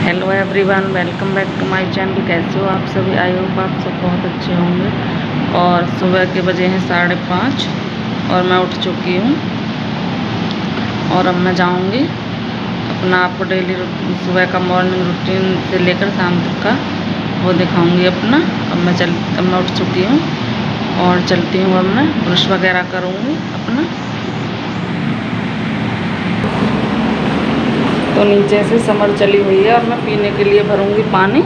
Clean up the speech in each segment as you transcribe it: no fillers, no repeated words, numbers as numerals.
Hello everyone, welcome back to my channel. कैसे हो आप सभी? आई होप आप सब बहुत अच्छे होंगे। और सुबह के बजे हैं 5:30 और मैं उठ चुकी हूँ। और अब मैं जाऊँगी अपना आपको डेली सुबह का मॉर्निंग रूटीन से लेकर शाम तक का वो दिखाऊँगी अपना। अब मैं उठ चुकी हूँ और चलती हूँ। अब मैं ब्रश वगैरह करूँगी अपना। तो नीचे से समर चली हुई है और मैं पीने के लिए भरूंगी पानी,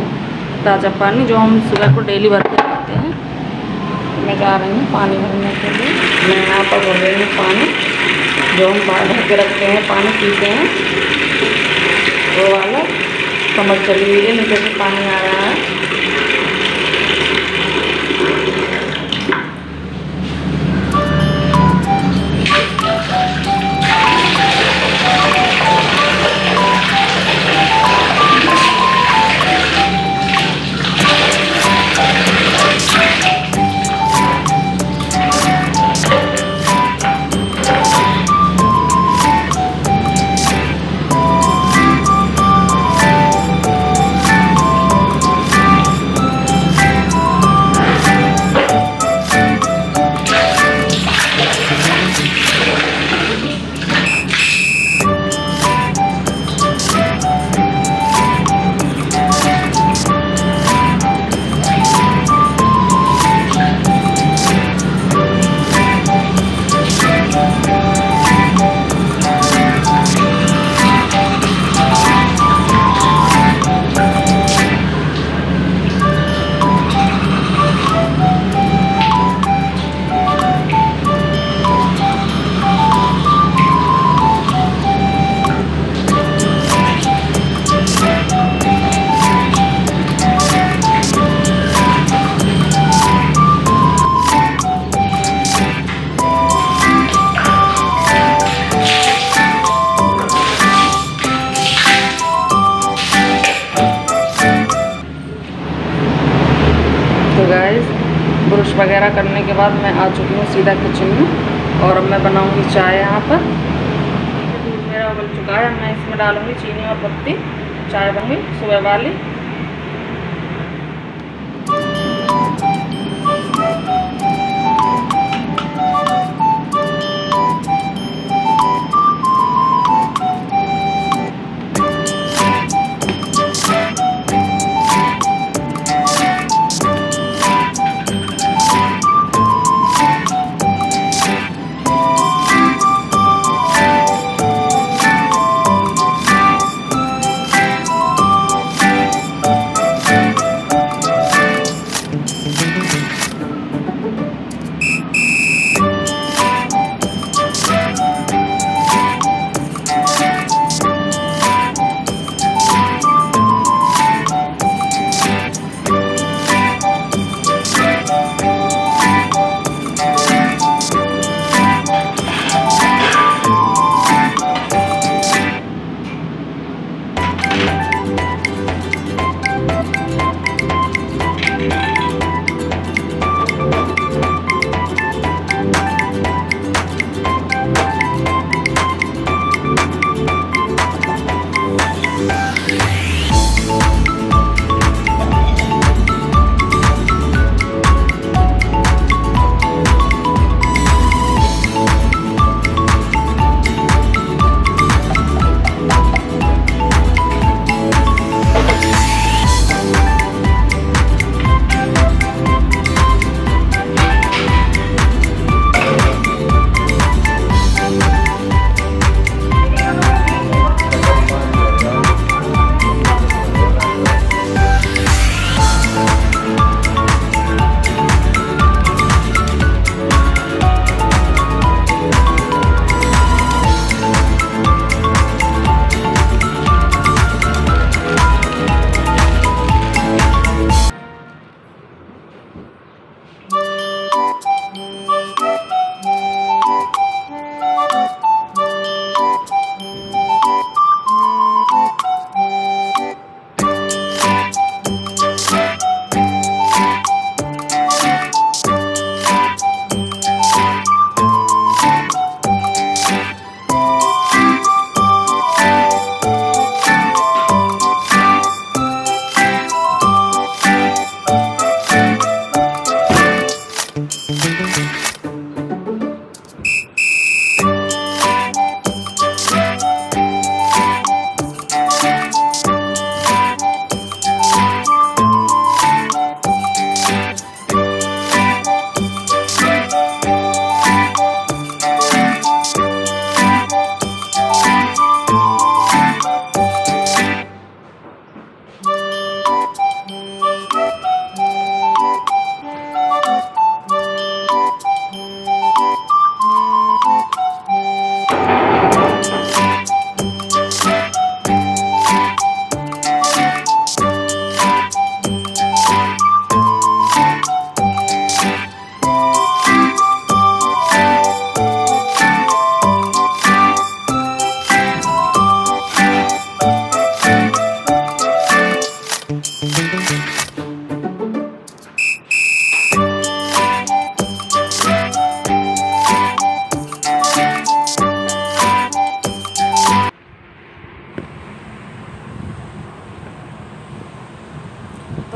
ताज़ा पानी जो हम सुबह को डेली भर के रखते हैं। तो मैं जा रही हूँ पानी भरने के लिए। मैं यहाँ पर भर रही हूँ पानी जो हम बाहर भर के रखते हैं, पानी पीते हैं वो वाला। समर चली हुई है, नीचे से पानी आ रहा है। तो गाइस, ब्रश वगैरह करने के बाद मैं आ चुकी हूँ सीधा किचन में। और अब मैं बनाऊंगी चाय। यहाँ पर दूध मेरा उबल चुका है। मैं इसमें डालूंगी चीनी और पत्ती। चाय बनूंगी सुबह वाली।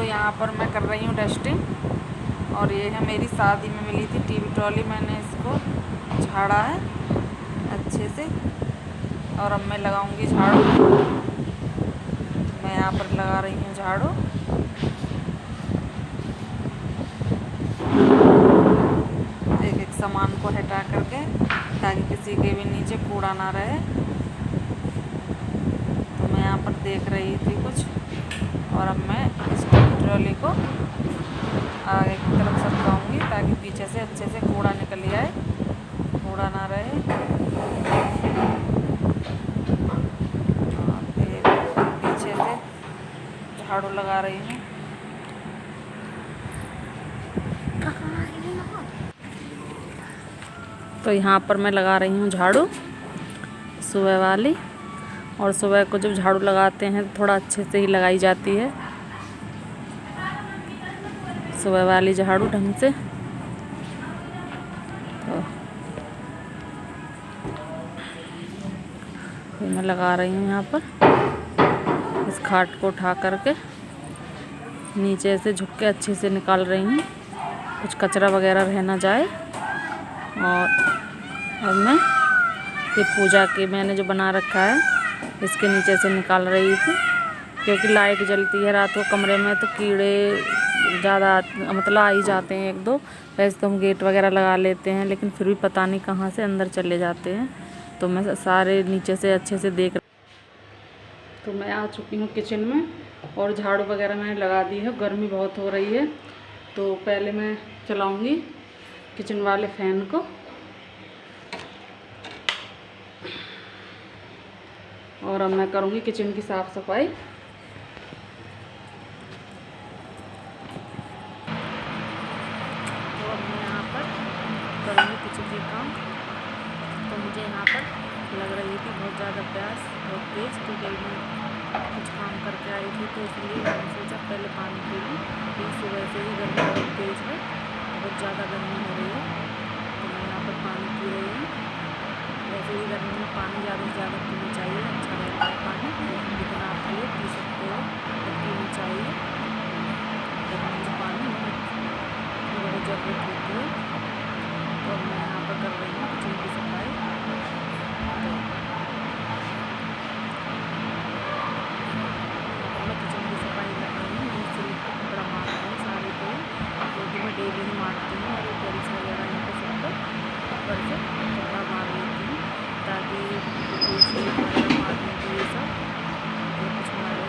यहाँ पर मैं कर रही हूँ डस्टिंग। और ये है मेरी शादी में मिली थी टीवी ट्रॉली, मैंने इसको झाड़ा है अच्छे से। और अब मैं लगाऊंगी झाड़ू। मैं यहाँ पर लगा रही हूँ झाड़ू। एक एक सामान को हटा करके, ताकि किसी के भी नीचे कूड़ा ना रहे। तो मैं यहाँ पर देख रही थी कुछ, और अब मैं इस ट्रॉली को आगे की तरफ सरकाऊंगी, ताकि पीछे से अच्छे से कूड़ा निकल जाए, कूड़ा ना रहे। और फिर पीछे से झाड़ू लगा रही हूँ। तो यहाँ पर मैं लगा रही हूँ झाड़ू सुबह वाली। और सुबह को जब झाड़ू लगाते हैं तो थोड़ा अच्छे से ही लगाई जाती है सुबह वाली झाड़ू ढंग से। तो मैं लगा रही हूँ यहाँ पर इस खाट को उठा करके नीचे से झुक के अच्छे से निकाल रही हूँ, कुछ कचरा वगैरह रह ना जाए। और अब मैं ये पूजा के मैंने जो बना रखा है इसके नीचे से निकाल रही थी, क्योंकि लाइट जलती है रात को कमरे में तो कीड़े ज़्यादा मतलब आ ही जाते हैं एक दो। वैसे तो हम गेट वगैरह लगा लेते हैं, लेकिन फिर भी पता नहीं कहाँ से अंदर चले जाते हैं। तो मैं सारे नीचे से अच्छे से देख। तो मैं आ चुकी हूँ किचन में और झाड़ू वगैरह मैंने लगा दी है। गर्मी बहुत हो रही है, तो पहले मैं चलाऊँगी किचन वाले फ़ैन को। और अब मैं करूँगी किचन की साफ़ सफाई। तो अब मैं यहाँ पर करूँगी किचन के काम। तो मुझे यहाँ पर लग रही थी बहुत ज़्यादा प्यास, बहुत तेज़, क्योंकि मैं कुछ काम करके आई थी, तो इसलिए मैंने सोचा पहले पानी पी लूँ। क्योंकि सुबह से ही गर्मी बहुत तेज़ है, बहुत ज़्यादा गर्मी हो रही है। तो मैं यहाँ पर पानी पी रही हूँ। वैसे ही गर्मी में पानी ज़्यादा से ज़्यादा पीना चाहिए, अच्छा रहता है पानी। जितना आप पिए पी सकते हो, तो पीना चाहिए। गर्मी में पानी बहुत ज़रूरत होती है। तो मैं यहाँ पर कर रही हूँ किचन की सफाई। मैं किचन की सफाई कर रही हूँ, मैं सिर्फ कपड़ा मार रही हूँ सारे पे, क्योंकि मैं डेली ही मारती हूँ। और ये टेल्स वगैरह इनको सब पर ऊपर से कपड़ा मार लेती हूँ, ताकि वगैरह मारने के लिए सब जो कुछ मारे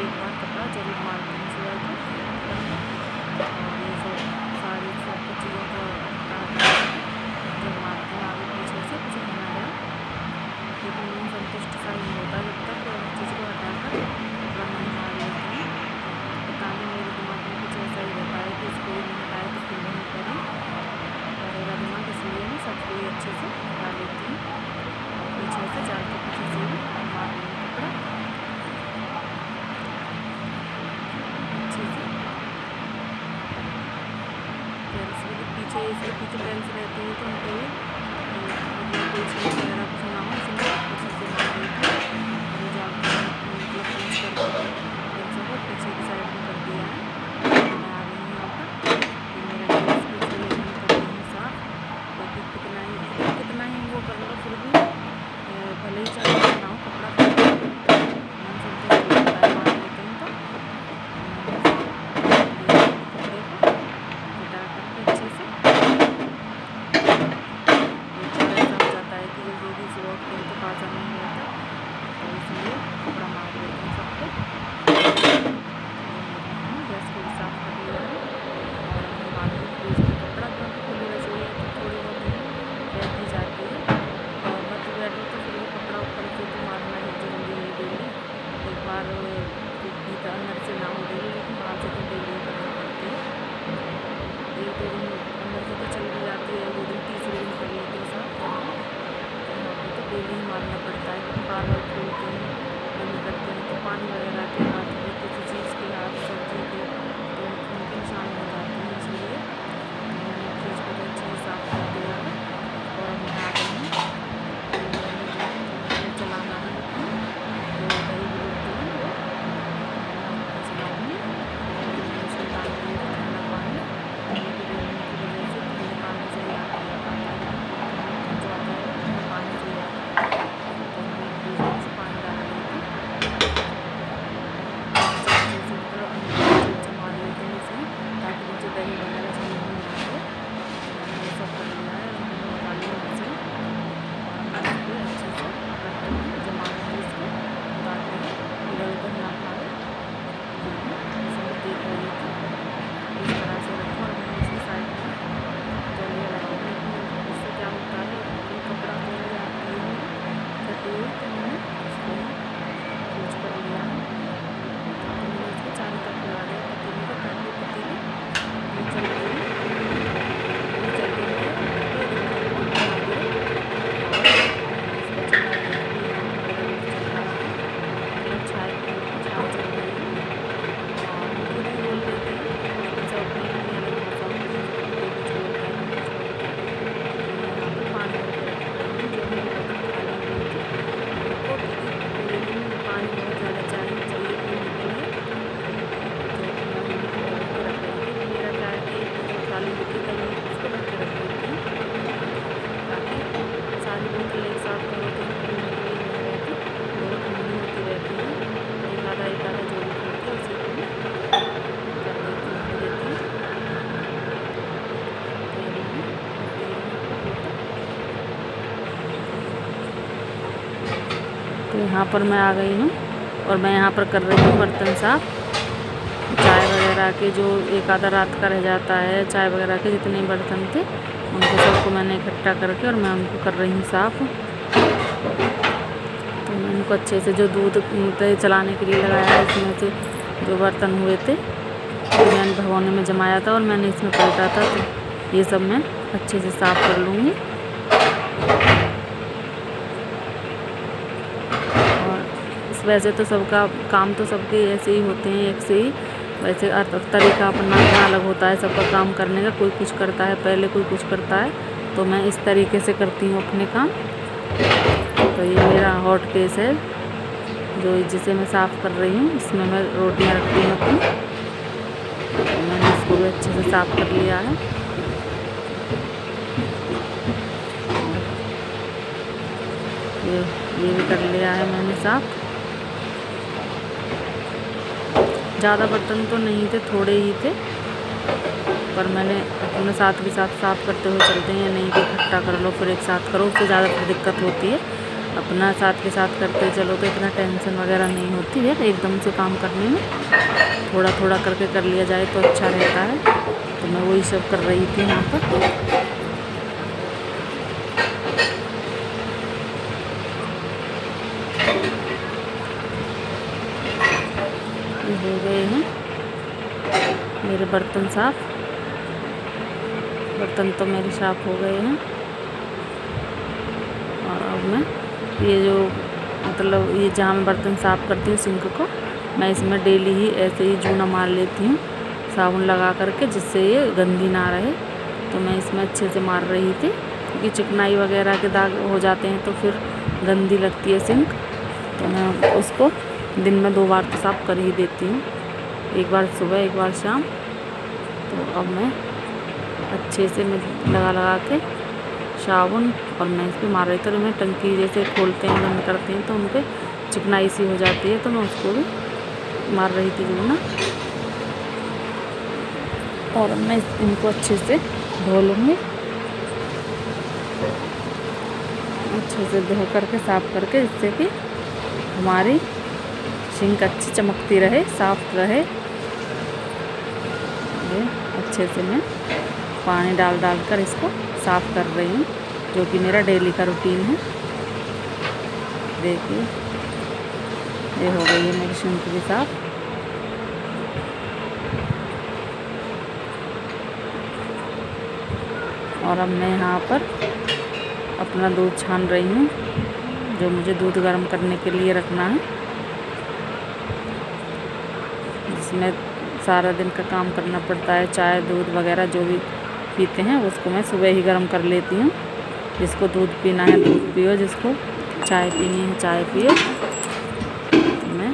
एक बार कपड़ा जरूर मारती हूँ सुबह को। और ये सब सारी सब चीज़ों को जब मारती हूँ आगे पीछे से कुछ ना रहे, लेकिन मैं संतुष्ट सा नहीं होता जब तक हर चीज़ को हटाकर कपड़ा नहीं मार लेती हूँ। पता नहीं मेरे दिमाग में कुछ ऐसा ही रहता है कि इसको नहीं हटाए तो फिर नहीं करें, रहेगा दिमाग, इसलिए मैं सबको ही अच्छे से हटा लेती हूँ। पीछे से चार के पीछे से भी मार रही हूँ कपड़ा अच्छे से। टेल्स भी पीछे, इसके पीछे टेल्स रहती है, तो उनको भी मतलब कोई चीज़ वगैरह कुछ ना हो, इसलिए अच्छे से मार रही थी। और जाकर मतलब फिनिश करके टेल्सों को पीछे की साइड में कर दिया है। मैं आ गई हूँ यहाँ पर, मेरा टेल्स पीछे लेकिन कर रही हूँ साफ, क्योंकि कितना ही वो कर लो फिर भी भले ही चाहे ना हो कपड़ा मन से तो मार लेते हैं। तो कपड़े को हटा करके अच्छे से तो यहाँ पर मैं आ गई हूँ और मैं यहाँ पर कर रही हूँ बर्तन साफ। चाय वगैरह के जो एक आधा रात का रह जाता है, चाय वगैरह के जितने बर्तन थे उनको सबको मैंने इकट्ठा करके और मैं उनको कर रही हूँ साफ़। तो मैं उनको अच्छे से जो दूध चलाने के लिए लगाया है, इसमें से जो बर्तन हुए थे तो मैंने भगोने में जमाया था और मैंने इसमें पलटा था, तो ये सब मैं अच्छे से साफ़ कर लूँगी। और वैसे तो सबका काम तो सबके ऐसे ही होते हैं, एक से ही, वैसे तरीका अपना अलग होता है सबका काम करने का। कोई कुछ करता है पहले, कोई कुछ करता है, तो मैं इस तरीके से करती हूँ अपने काम। तो ये मेरा हॉट केस है जो जिसे मैं साफ़ कर रही हूँ, इसमें मैं रोटियाँ रखती हूँ अपनी। तो मैंने इसको भी अच्छे से साफ़ कर लिया है। ये भी कर लिया है मैंने साफ़। ज़्यादा बर्तन तो नहीं थे, थोड़े ही थे, पर मैंने अपने साथ के साथ साफ़ करते हुए चलते हैं, नहीं कि इकट्ठा कर लो फिर एक साथ करो, उससे ज़्यादा फिर दिक्कत होती है। अपना साथ के साथ करते चलो तो इतना टेंशन वगैरह नहीं होती है एकदम से काम करने में। थोड़ा थोड़ा करके कर लिया जाए तो अच्छा रहता है। तो मैं वही सब कर रही थी यहाँ पर। हो गए हैं मेरे बर्तन साफ़। बर्तन तो मेरे साफ़ हो गए हैं। और अब मैं ये जो मतलब ये जहाँ मैं बर्तन साफ़ करती हूँ सिंक को, मैं इसमें डेली ही ऐसे ही जूना मार लेती हूँ साबुन लगा करके, जिससे ये गंदी ना रहे। तो मैं इसमें अच्छे से मार रही थी, क्योंकि चिकनाई वगैरह के दाग हो जाते हैं तो फिर गंदी लगती है सिंक। तो मैं उसको दिन में 2 बार तो साफ़ कर ही देती हूँ, एक बार सुबह एक बार शाम। तो अब मैं अच्छे से मैं लगा के साबुन और मैं इस पर मार रही थी। और मैं टंकी जैसे खोलते हैं बंद करते हैं तो उन पर चिकनाई सी हो जाती है, तो मैं उसको भी मार रही थी जूना। और मैं इनको अच्छे से धो लूँगी, अच्छे से धो करके साफ़ करके, जिससे कि हमारी सिंक अच्छी चमकती रहे, साफ़ रहे। ये अच्छे से मैं पानी डाल कर इसको साफ़ कर रही हूँ, जो कि मेरा डेली का रूटीन है। देखिए ये हो गई है मेरी सिंक भी साफ़। और अब मैं यहाँ पर अपना दूध छान रही हूँ, जो मुझे दूध गर्म करने के लिए रखना है, जिसमें सारा दिन का काम करना पड़ता है। चाय दूध वगैरह जो भी पीते हैं उसको मैं सुबह ही गर्म कर लेती हूँ। जिसको दूध पीना है दूध पियो, जिसको चाय पीनी है चाय पियो। तो मैं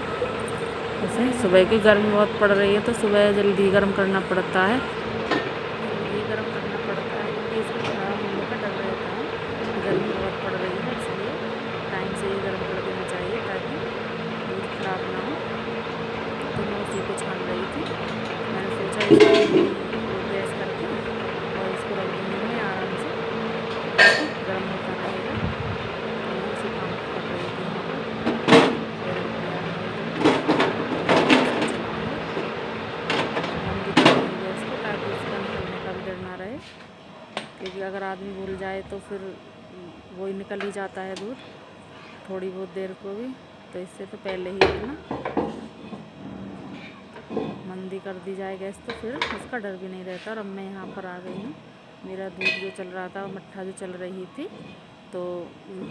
ऐसे सुबह की गर्मी बहुत पड़ रही है तो सुबह जल्दी गर्म करना पड़ता है, क्योंकि इसको खराब होने का डर रहता है। गर्मी बहुत पड़ रही है, इसलिए टाइम से ही गर्म कर देना चाहिए ताकि दूध खराब ना हो। तो मैं उसी को छान रही थी। मैंने सोचा इसको गैस करके और इसको रख दूँगी मैं आराम से, गर्म होता रहेगा। तो मैं उसी काम को कर रही थी यहाँ पर। गर्म गैस को, ताकि इसका निकलने का भी डर ना रहे, क्योंकि अगर आदमी भूल जाए तो फिर वही निकल ही जाता है दूध थोड़ी बहुत देर को भी। तो इससे तो पहले ही अपना मंदी कर दी जाए गैस, तो फिर उसका डर भी नहीं रहता। और अब मैं यहाँ पर आ गई हूँ। मेरा दूध जो चल रहा था, मट्ठा जो चल रही थी, तो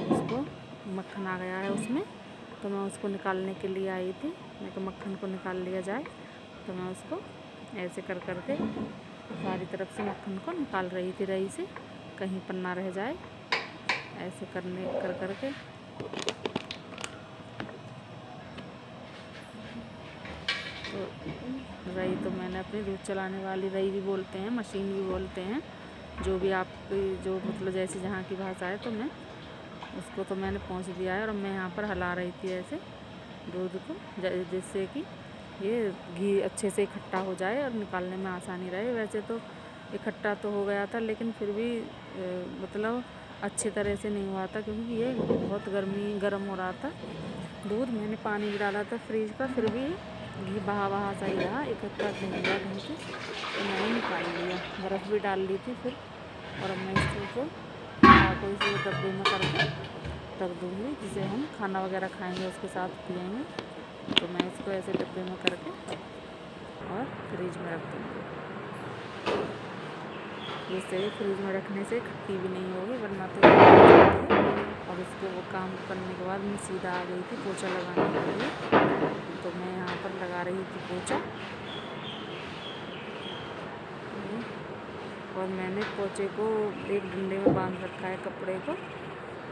उसको मक्खन आ गया है उसमें। तो मैं उसको निकालने के लिए आई थी, मैं तो मक्खन को निकाल लिया जाए। तो मैं उसको ऐसे कर करके सारी तरफ से मक्खन को निकाल रही थी, रही से कहीं पर ना रह जाए, ऐसे कर करके। तो रही तो मैंने अपनी दूध चलाने वाली, रही भी बोलते हैं, मशीन भी बोलते हैं, जो भी आपकी जो मतलब जैसे जहाँ की भाषा है, तो मैं उसको तो मैंने पहुँच दिया है। और मैं यहाँ पर हिला रही थी ऐसे दूध को, जिससे कि ये घी अच्छे से इकट्ठा हो जाए और निकालने में आसानी रहे। वैसे तो इकट्ठा तो हो गया था, लेकिन फिर भी मतलब अच्छे तरह से नहीं हुआ था, क्योंकि ये बहुत गर्म हो रहा था दूध। मैंने पानी भी डाला था फ्रिज का, फिर भी घी बहा सा ही रहा, इकट्ठा नहीं हुआ ढंग से, तो मैंने निकाल लिया। बर्फ़ भी डाल ली थी फिर, और अब मैं इसको कोई से डब्बे में करके रख दूँगी, जिसे हम खाना वगैरह खाएंगे उसके साथ पिएंगे। तो मैं इसको ऐसे डब्बे में करके और फ्रिज में रख दूँगी। जिससे फ्रिज में रखने से खट्टी भी नहीं होगी, वरना तो और उसके वो काम करने के बाद मैं सीधा आ गई थी पोछा लगाने के लिए। तो मैं यहाँ पर लगा रही थी पोछा, और मैंने पोछे को एक डंडे में बांध रखा है कपड़े को,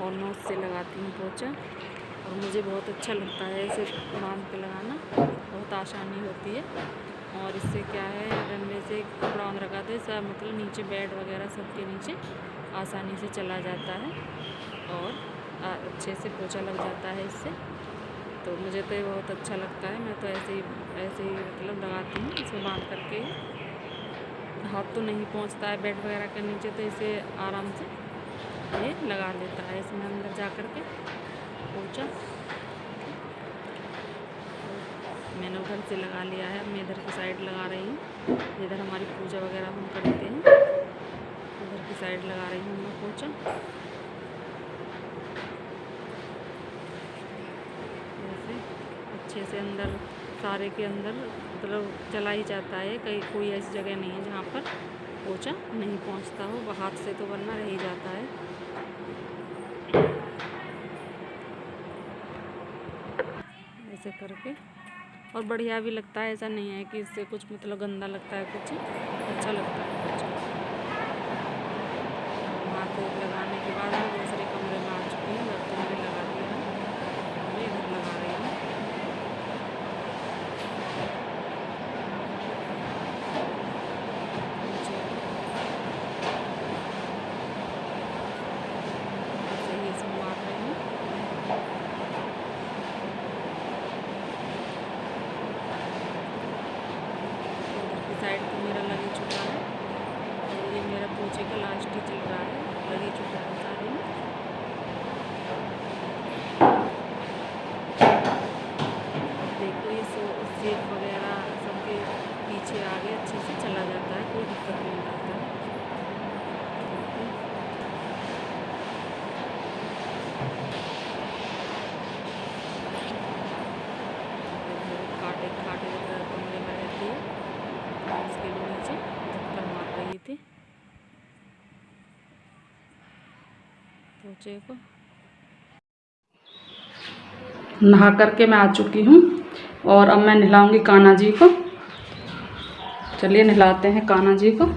और मैं उससे लगाती हूँ पोछा। और मुझे बहुत अच्छा लगता है ऐसे बांध के लगाना, बहुत आसानी होती है। और इससे क्या है, डंडे से कपड़ा बांध रखा था, सब मतलब नीचे बेड वगैरह सबके नीचे आसानी से चला जाता है, और अच्छे से पोछा लग जाता है इससे। तो मुझे तो ये बहुत अच्छा लगता है। मैं तो ऐसे ही मतलब लगाती हूँ, इसमें बांध करके। हाथ तो नहीं पहुँचता है बेड वगैरह के नीचे, तो इसे आराम से ये लगा लेता है इसमें अंदर जा कर के पोछा। मैंने उधर से लगा लिया है, अब मैं इधर की साइड लगा रही हूँ, इधर हमारी पूजा वगैरह हम करते हैं, उधर की साइड लगा रही हूँ मैं पोछा। ऐसे अच्छे से अंदर सारे के अंदर मतलब चला ही जाता है। कोई ऐसी जगह नहीं है जहाँ पर पोछा नहीं पहुँचता हो, हाथ से तो वरना रह ही जाता है। ऐसे करके, और बढ़िया भी लगता है, ऐसा नहीं है कि इससे कुछ मतलब गंदा लगता है, कुछ अच्छा लगता है पोछा। हाथ लगाने के बाद मैं दूसरे कमरे में आ चुकी हूँ, बर्तन भी लगा दिया है, मैं इधर लगा रही हूँ। ऐसे ही इसमें मार रही हूँ। साइड तो मेरा लग ही चुका है, और ये मेरा पोछे का लास्ट ही चल रहा है, लग ही चुका है सारे में। देखो ये सेब वगैरह सबके पीछे आगे अच्छे से चला जाता है, कोई दिक्कत नहीं होता है। काटे कमरे में रहती है, इसके लिए नीचे ढक्कन मार रही थी पोछे को। नहा करके मैं आ चुकी हूँ, और अब मैं नहलाऊंगी कान्हा जी को। चलिए नहलाते हैं कान्हा जी को।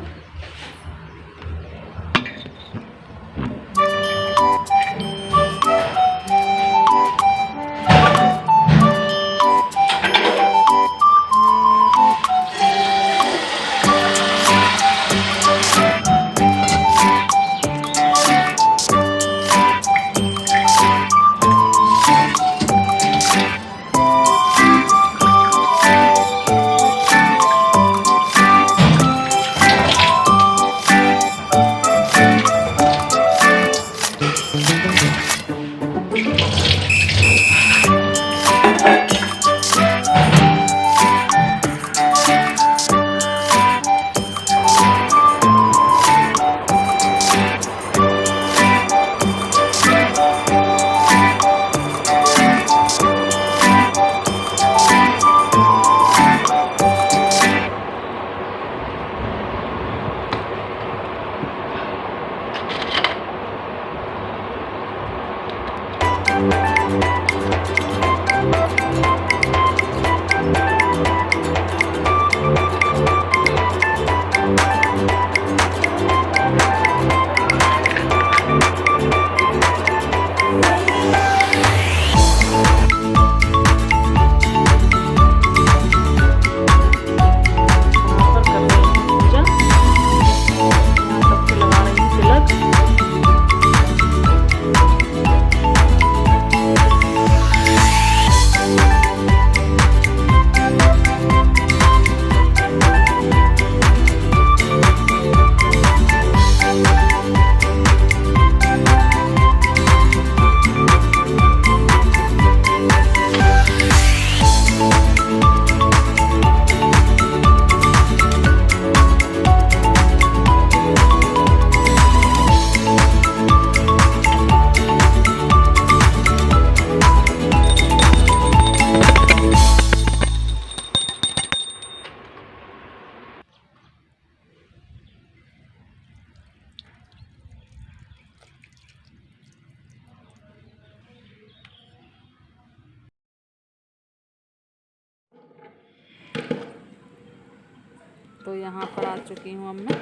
तो यहाँ पर आ चुकी हूँ अब मैं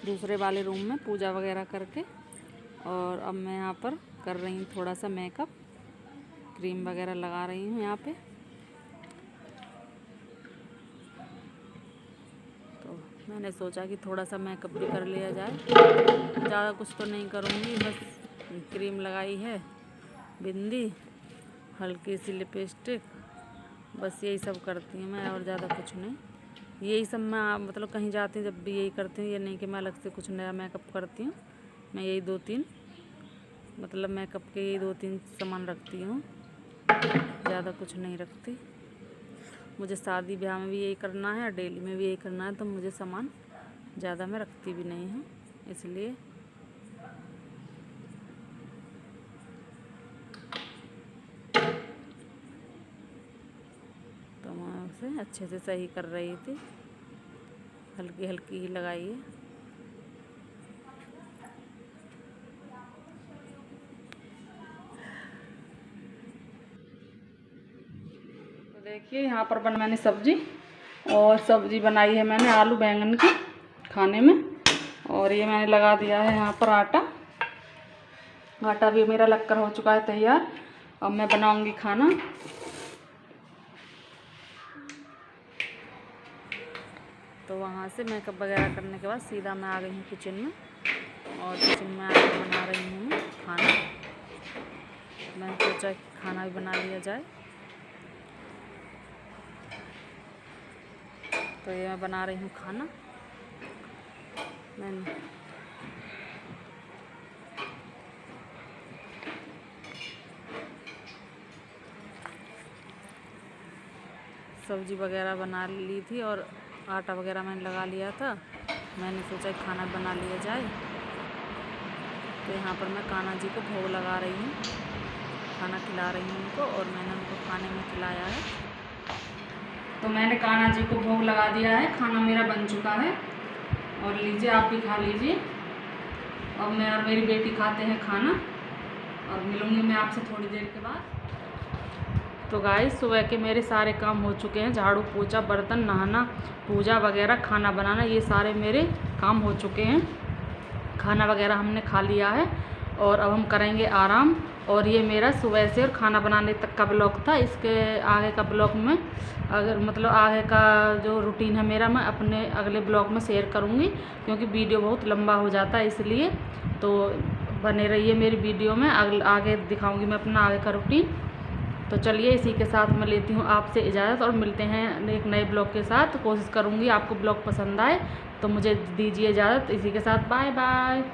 दूसरे वाले रूम में पूजा वगैरह करके। और अब मैं यहाँ पर कर रही हूँ थोड़ा सा मेकअप, क्रीम वगैरह लगा रही हूँ यहाँ पे। तो मैंने सोचा कि थोड़ा सा मेकअप भी कर लिया जाए। ज़्यादा कुछ तो नहीं करूँगी, बस क्रीम लगाई है, बिंदी, हल्की सी लिपस्टिक, बस यही सब करती हूँ मैं और ज़्यादा कुछ नहीं। यही सब मैं मतलब कहीं जाती हूँ जब भी यही करती हूँ, ये नहीं कि मैं अलग से कुछ नया मेकअप करती हूँ। मैं यही 2-3 मतलब मेकअप के यही 2-3 सामान रखती हूँ, ज़्यादा कुछ नहीं रखती। मुझे शादी ब्याह में भी यही करना है और डेली में भी यही करना है, तो मुझे सामान ज़्यादा मैं रखती भी नहीं हूँ इसलिए। तो मैं उसे अच्छे से सही कर रही थी, हल्की हल्की ही लगाई है। तो देखिए यहाँ पर मैंने सब्जी बनाई है मैंने आलू बैंगन की खाने में। और ये मैंने लगा दिया है यहाँ पर आटा भी मेरा लगकर हो चुका है तैयार। अब मैं बनाऊंगी खाना। तो वहाँ से मेकअप वगैरह करने के बाद सीधा मैं आ गई हूँ किचन में, और किचन में आकर बना रही हूँ मैं खाना। मैंने सोचा कि खाना भी बना लिया जाए, तो ये मैं बना रही हूँ खाना। मैंने सब्जी वगैरह बना ली थी और आटा वगैरह मैंने लगा लिया था। मैंने सोचा कि खाना बना लिया जाए। तो यहाँ पर मैं कान्हा जी को भोग लगा रही हूँ, खाना खिला रही हूँ उनको, और मैंने उनको खाने में खिलाया है। तो मैंने कान्हा जी को भोग लगा दिया है, खाना मेरा बन चुका है। और लीजिए, आप भी खा लीजिए। अब मैं और मेरी बेटी खाते हैं खाना, और मिलूँगी मैं आपसे थोड़ी देर के बाद। तो गाइस, सुबह के मेरे सारे काम हो चुके हैं, झाड़ू पोछा, बर्तन, नहाना, पूजा वगैरह, खाना बनाना, ये सारे मेरे काम हो चुके हैं। खाना वगैरह हमने खा लिया है और अब हम करेंगे आराम। और ये मेरा सुबह से और खाना बनाने तक का ब्लॉग था। इसके आगे का ब्लॉग में मतलब आगे का जो रूटीन है मेरा, मैं अपने अगले ब्लॉग में शेयर करूँगी, क्योंकि वीडियो बहुत लंबा हो जाता है इसलिए। तो बने रहिए मेरी वीडियो में, आगे दिखाऊँगी मैं अपना आगे का रूटीन। तो चलिए, इसी के साथ मैं लेती हूँ आपसे इजाज़त और मिलते हैं एक नए ब्लॉग के साथ। कोशिश करूँगी आपको ब्लॉग पसंद आए, तो मुझे दीजिए इजाज़त। इसी के साथ बाय बाय।